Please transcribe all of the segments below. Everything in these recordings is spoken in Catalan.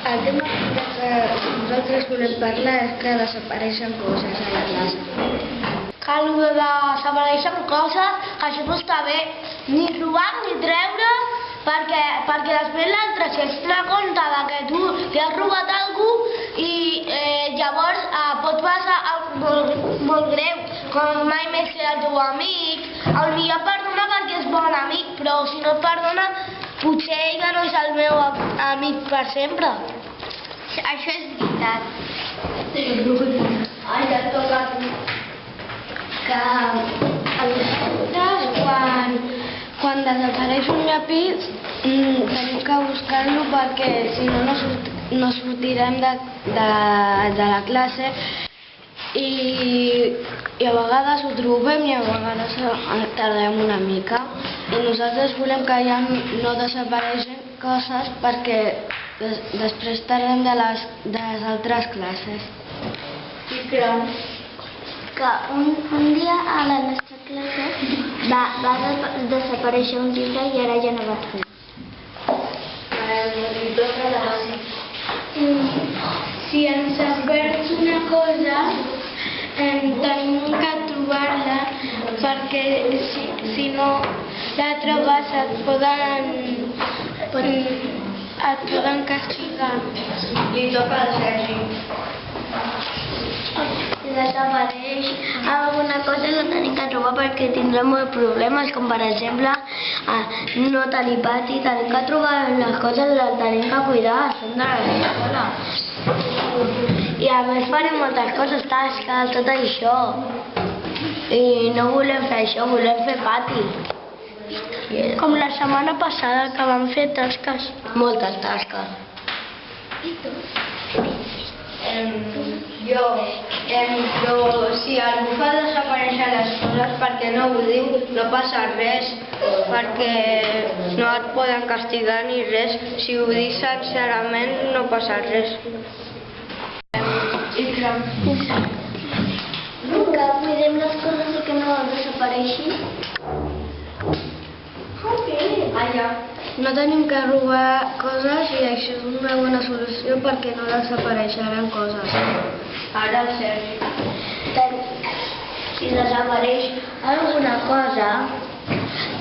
El tema que nosaltres volem parlar és que desapareixen coses a la classe. Que el de desapareixen coses, que això no està bé, ni robar ni treure, perquè després l'altre es compte que tu li has robat a algú i llavors pot passar molt greu, com mai més serà el teu amic. Potser perdona perquè és bon amic, però si no et perdona, potser ell ja no és el meu amic per sempre. Això és veritat. Ai, ja et toca a tu. Que a nosaltres, quan desapareix un llapis, tenim que buscar-lo perquè si no, no sortirem de la classe i a vegades ho trobem i a vegades tardem una mica. I nosaltres volem que ja no desapareixen coses perquè després tardem de les altres classes. I creu Que un dia a la nostra classe va desaparèixer un llibre i ara ja no va fer. Si ens perd una cosa, tenim que trobar-la perquè si no la trobes et poden castigar. Li toca al Sergi. Si desapareix alguna cosa la tenim que trobar perquè tindrà molts problemes, com per exemple no tenir pati, tenim que trobar les coses, les tenim que cuidar, són de l'escola. I a més farem moltes coses, tasques, tot això. I no volem fer això, volem fer pati. Com la setmana passada que vam fer tasques. Moltes tasques. Però si algú fa desaparèixer les coses perquè no ho diu, no passa res, perquè no et poden castigar ni res. Si ho dius sincerament, no passa res. Que cuidem les coses i que no desapareixin. No tenim que robar coses i això és una bona solució perquè no desapareixeran coses. Ara el Sergi. Si desapareix alguna cosa,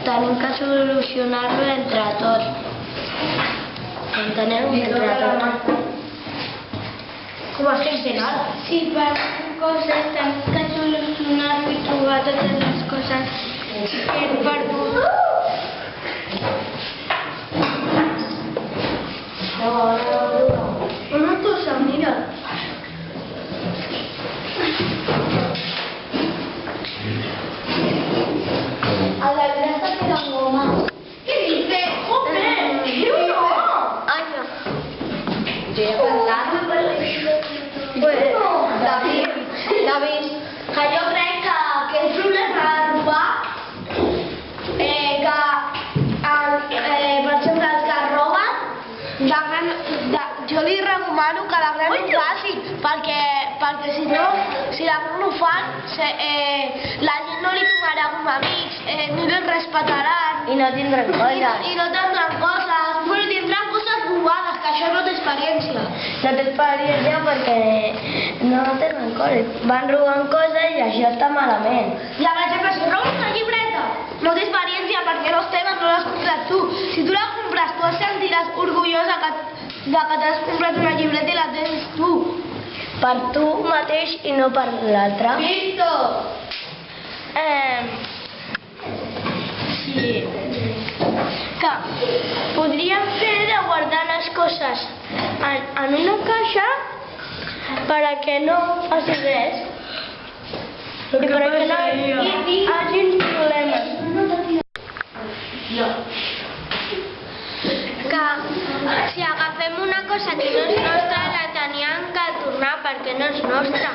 tenim que solucionar-lo entre tots. Entenem entre tots. Com estem fent ara? Si perden coses, tenim que solucionar-lo i trobar totes les coses que hem perdut. Una cosa, mira. A la grasa queda goma. ¿Qué dices? ¡Joder! ¡No! Ay, no. Pues, David, que jo crec que el problema de robar, per exemple, els que roben, jo li recomano que la gran ho faci, perquè si no, si la gran ho fan, la gent no li tomarà com a amics, no li respectaran. I no tindran coses. I no tindran coses, però tindran coses robades, que això no té experiència. No té experiència perquè no tenen coses. Van robant coses i això està malament. Ja, per exemple, si robes una llibreta, no té experiència perquè no és teva, no l'has comprat tu. Si tu la compres, tu et sentiràs orgullosa que t'has comprat una llibreta i la tens tu. Per tu mateix i no per l'altre. Listo! Sí. Que podríem fer de guardar les coses en una caixa perquè no faci res. I perquè no hi hagi problemes. Que si agafem una cosa que no és nostra la teníem que tornar perquè no és nostra.